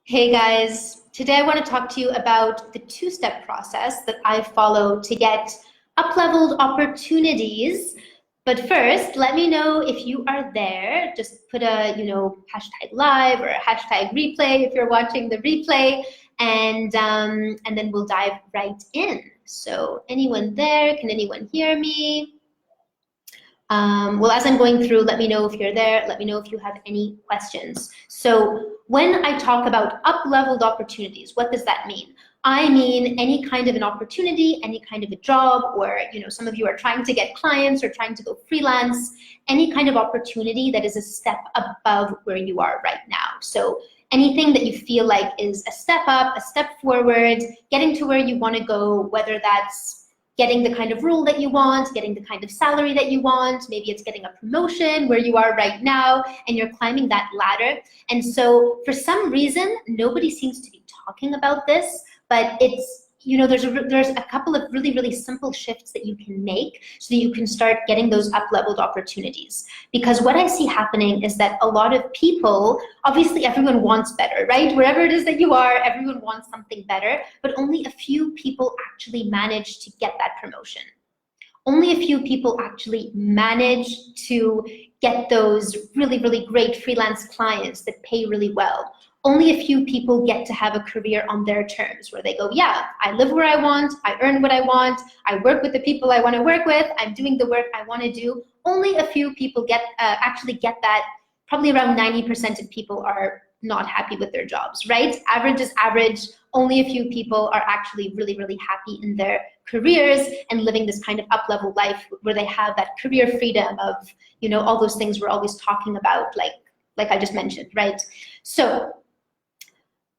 Hey guys, today I want to talk to you about the two-step process that I follow to get up-leveled opportunities. But first, let me know if you are there. Just put a, hashtag live or a hashtag replay if you're watching the replay, and then we'll dive right in. So anyone there? Can anyone hear me? Well, as I'm going through, let me know if you're there. Let me know if you have any questions. So when I talk about up-leveled opportunities, what does that mean? I mean any kind of an opportunity, any kind of a job, or some of you are trying to get clients or trying to go freelance, any kind of opportunity that is a step above where you are right now. So anything that you feel like is a step up, a step forward, getting to where you want to go, whether that's getting the kind of role that you want, getting the kind of salary that you want, maybe it's getting a promotion where you are right now and you're climbing that ladder. And so for some reason, nobody seems to be talking about this, but it's, there's a couple of really, really simple shifts that you can make so that you can start getting those up-leveled opportunities. Because what I see happening is that a lot of people, obviously everyone wants better, right? Wherever it is that you are, everyone wants something better, but only a few people actually manage to get that promotion. Only a few people actually manage to get those really, really great freelance clients that pay really well. Only a few people get to have a career on their terms where they go, yeah, I live where I want, I earn what I want, I work with the people I want to work with, I'm doing the work I want to do. Only a few people actually get that. Probably around 90% of people are not happy with their jobs, right? Average is average. Only a few people are actually really, really happy in their careers and living this kind of up-level life where they have that career freedom of, all those things we're always talking about, like I just mentioned, right? So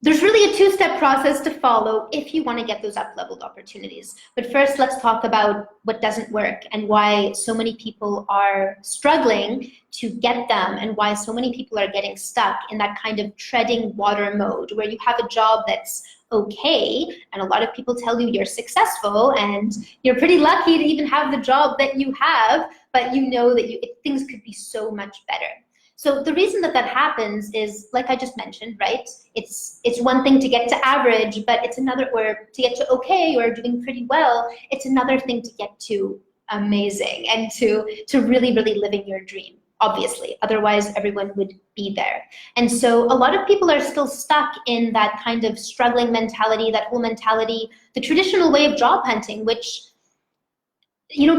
there's really a two-step process to follow if you want to get those up-leveled opportunities. But first, let's talk about what doesn't work and why so many people are struggling to get them and why so many people are getting stuck in that kind of treading water mode where you have a job that's okay, and a lot of people tell you you're successful and you're pretty lucky to even have the job that you have, but you know that things could be so much better. So the reason that happens is, like I just mentioned, right? It's one thing to get to average, but it's another, or to get to okay or doing pretty well, it's another thing to get to amazing and to really, really living your dream, obviously. Otherwise, everyone would be there. And so a lot of people are still stuck in that kind of struggling mentality, that whole mentality, the traditional way of job hunting, which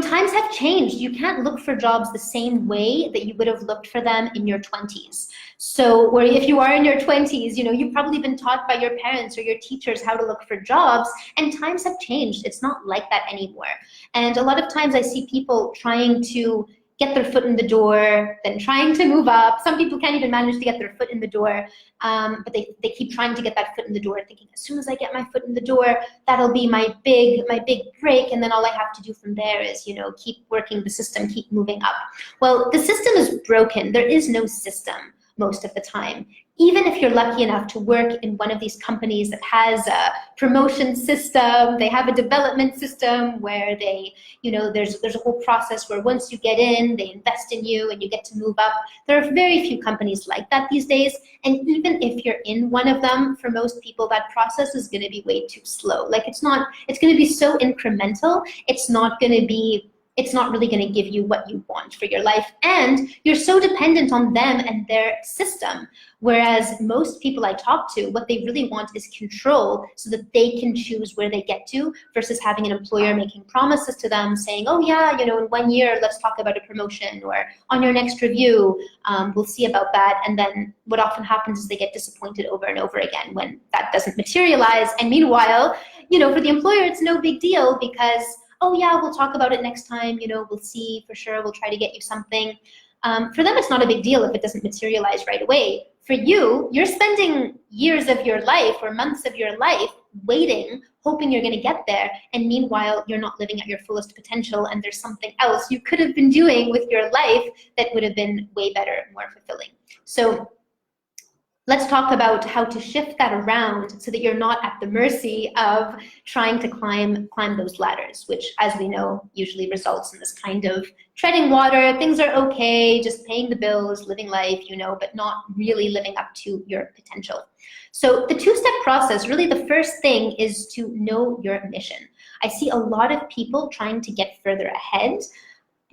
times have changed. You can't look for jobs the same way that you would have looked for them in your 20s. So where if you are in your 20s, you've probably been taught by your parents or your teachers how to look for jobs, and times have changed. It's not like that anymore. And a lot of times I see people trying to get their foot in the door, then trying to move up. Some people can't even manage to get their foot in the door, but they keep trying to get that foot in the door, thinking as soon as I get my foot in the door, that'll be my big break, and then all I have to do from there is, keep working the system, keep moving up. Well, the system is broken. There is no system most of the time. Even if you're lucky enough to work in one of these companies that has a promotion system, they have a development system where they, there's a whole process where once you get in, they invest in you and you get to move up. There are very few companies like that these days. And even if you're in one of them, for most people, that process is going to be way too slow. Like it's going to be so incremental. It's not really going to give you what you want for your life. And you're so dependent on them and their system. Whereas most people I talk to, what they really want is control so that they can choose where they get to versus having an employer making promises to them saying, oh yeah, in 1 year, let's talk about a promotion, or on your next review, we'll see about that. And then what often happens is they get disappointed over and over again when that doesn't materialize. And meanwhile, for the employer, it's no big deal because, oh yeah, we'll talk about it next time, we'll see for sure, we'll try to get you something. For them, it's not a big deal if it doesn't materialize right away. For you, you're spending years of your life or months of your life waiting, hoping you're going to get there, and meanwhile, you're not living at your fullest potential, and there's something else you could have been doing with your life that would have been way better, more fulfilling. So Let's talk about how to shift that around so that you're not at the mercy of trying to climb those ladders, which, as we know, usually results in this kind of treading water. Things are okay, just paying the bills, living life, but not really living up to your potential. So the two-step process, really the first thing is to know your mission. I see a lot of people trying to get further ahead,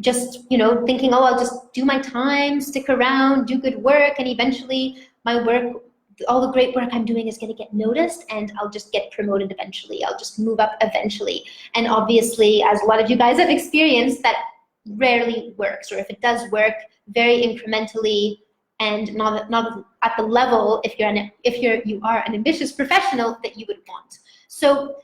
just thinking, oh, I'll just do my time, stick around, do good work, and eventually my work, all the great work I'm doing is going to get noticed, and I'll just get promoted eventually. I'll just move up eventually. And obviously, as a lot of you guys have experienced, that rarely works, or if it does work, very incrementally and not at the level if you are an ambitious professional that you would want. So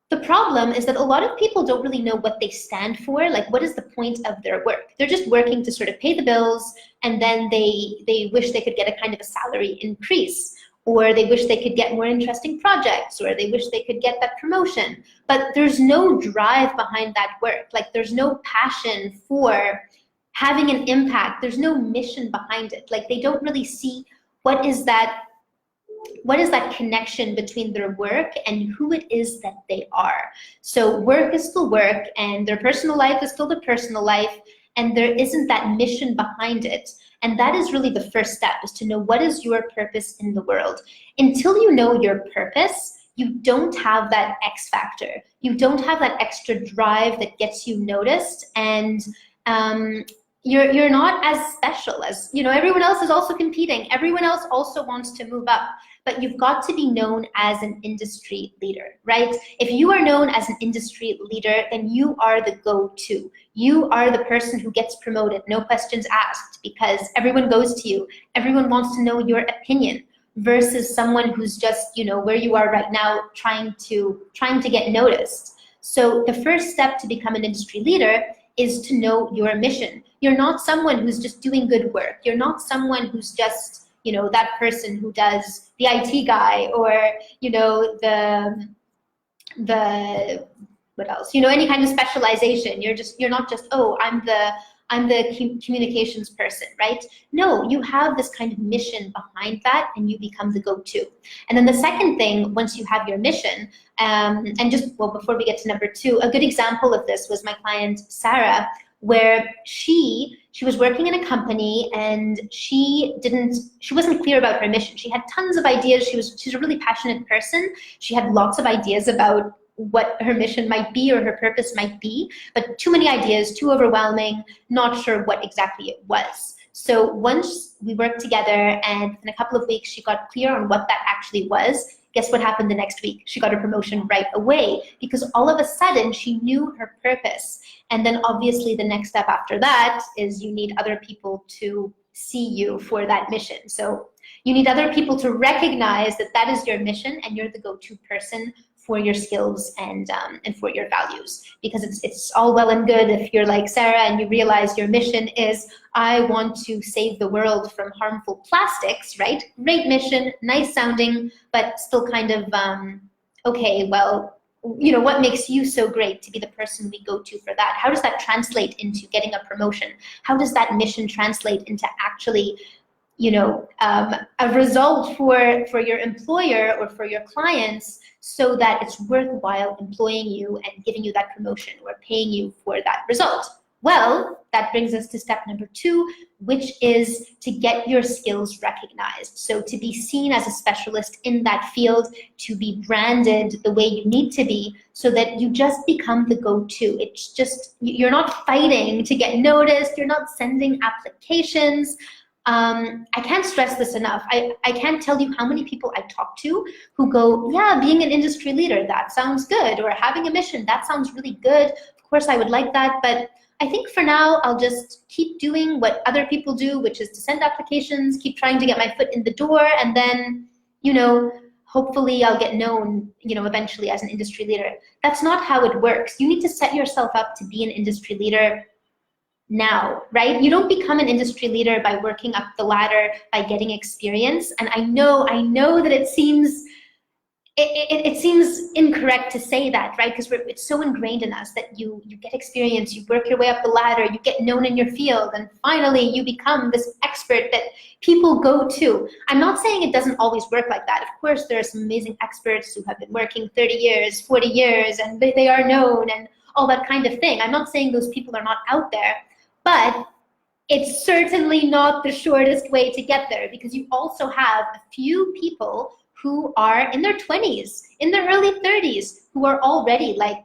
the problem is that a lot of people don't really know what they stand for, like what is the point of their work. They're just working to sort of pay the bills, and then they wish they could get a kind of a salary increase, or they wish they could get more interesting projects, or they wish they could get that promotion. But there's no drive behind that work. Like there's no passion for having an impact. There's no mission behind it. Like they don't really see what is that connection between their work and who it is that they are. So work is still work, and their personal life is still their personal life, and there isn't that mission behind it. And that is really the first step, is to know what is your purpose in the world. Until you know your purpose, you don't have that X factor. You don't have that extra drive that gets you noticed, and you're not as special as, everyone else is also competing. Everyone else also wants to move up, but you've got to be known as an industry leader, right? If you are known as an industry leader, then you are the go-to. You are the person who gets promoted, no questions asked, because everyone goes to you. Everyone wants to know your opinion, versus someone who's just, where you are right now, trying to get noticed. So the first step to become an industry leader is to know your mission. You're not someone who's just doing good work. You're not someone who's just, that person who does the IT guy, or, the what else? Any kind of specialization. You're not just, oh, I'm the communications person, right? No, you have this kind of mission behind that, and you become the go-to. And then the second thing, once you have your mission, before we get to number two, a good example of this was my client, Sarah, where she was working in a company, and she wasn't clear about her mission. She had tons of ideas. She's a really passionate person. She had lots of ideas about what her mission might be or her purpose might be, but too many ideas, too overwhelming, not sure what exactly it was. So once we worked together, and in a couple of weeks she got clear on what that actually was, guess what happened the next week? She got a promotion right away, because all of a sudden she knew her purpose. And then obviously the next step after that is you need other people to see you for that mission. So you need other people to recognize that that is your mission, and you're the go-to person for your skills and for your values. Because it's all well and good if you're like Sarah and you realize your mission is, I want to save the world from harmful plastics, right? Great mission, nice sounding, but still kind of, okay, well, what makes you so great to be the person we go to for that? How does that translate into getting a promotion? How does that mission translate into actually a result for your employer or for your clients, so that it's worthwhile employing you and giving you that promotion or paying you for that result? Well, that brings us to step number two, which is to get your skills recognized. So to be seen as a specialist in that field, to be branded the way you need to be, so that you just become the go-to. It's just, you're not fighting to get noticed, you're not sending applications. I can't stress this enough. I can't tell you how many people I talk to who go, yeah, being an industry leader, that sounds good, or having a mission, that sounds really good. Of course, I would like that, but I think for now, I'll just keep doing what other people do, which is to send applications, keep trying to get my foot in the door, and then, hopefully I'll get known, eventually as an industry leader. That's not how it works. You need to set yourself up to be an industry leader now, right? You don't become an industry leader by working up the ladder, by getting experience. And I know that it seems it seems incorrect to say that, right? Because it's so ingrained in us that you get experience, you work your way up the ladder, you get known in your field, and finally you become this expert that people go to. I'm not saying it doesn't always work like that. Of course, there are some amazing experts who have been working 30 years, 40 years, and they are known and all that kind of thing. I'm not saying those people are not out there, but it's certainly not the shortest way to get there, because you also have a few people who are in their 20s, in their early 30s, who are already, like,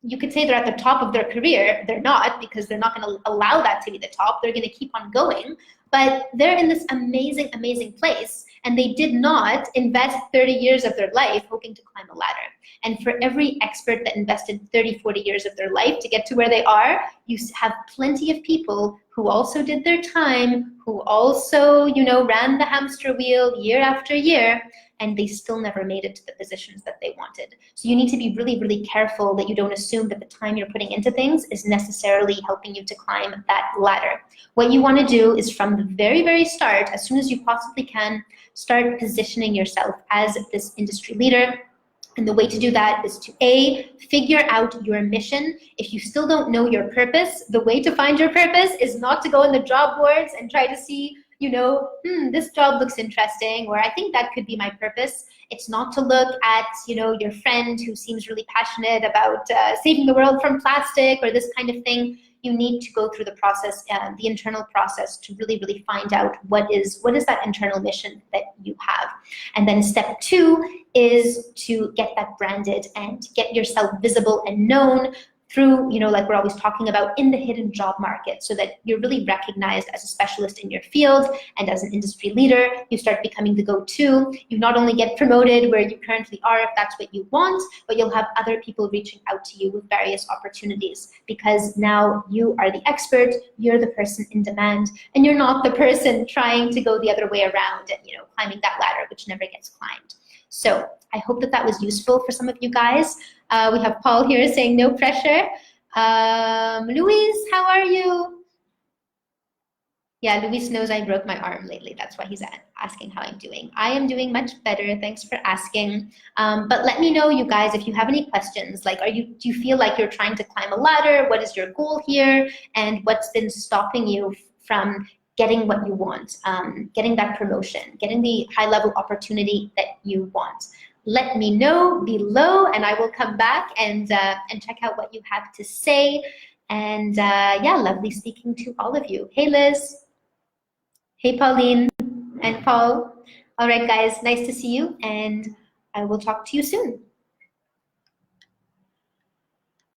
you could say they're at the top of their career. They're not, because they're not going to allow that to be the top. They're going to keep on going. But they're in this amazing, amazing place, and they did not invest 30 years of their life hoping to climb a ladder. And for every expert that invested 30, 40 years of their life to get to where they are, you have plenty of people who also did their time, who also, you know, ran the hamster wheel year after year, and they still never made it to the positions that they wanted. So you need to be really, really careful that you don't assume that the time you're putting into things is necessarily helping you to climb that ladder. What you want to do is, from the very, very start, as soon as you possibly can, start positioning yourself as this industry leader. And the way to do that is to A, figure out your mission. If you still don't know your purpose, the way to find your purpose is not to go in the job boards and try to see, you know, this job looks interesting, or I think that could be my purpose. It's not to look at, you know, your friend who seems really passionate about saving the world from plastic or this kind of thing. You need to go through the process, the internal process, to really, really find out what is that internal mission that you have. And then step 2 is to get that branded and get yourself visible and known through, you know, like we're always talking about, in the hidden job market, so that you're really recognized as a specialist in your field, and as an industry leader, you start becoming the go-to. You not only get promoted where you currently are, if that's what you want, but you'll have other people reaching out to you with various opportunities, because now you are the expert, you're the person in demand, and you're not the person trying to go the other way around and, you know, climbing that ladder which never gets climbed. So I hope that that was useful for some of you guys. We have Paul here saying no pressure. Luis, how are you? Yeah, Luis knows I broke my arm lately. That's why he's asking how I'm doing. I am doing much better. Thanks for asking. But let me know, you guys, if you have any questions. Like, do you feel like you're trying to climb a ladder? What is your goal here? And what's been stopping you from getting what you want, getting that promotion, getting the high-level opportunity that you want? Let me know below, and I will come back and check out what you have to say. And yeah, lovely speaking to all of you. Hey, Liz. Hey, Pauline and Paul. All right, guys, nice to see you, and I will talk to you soon.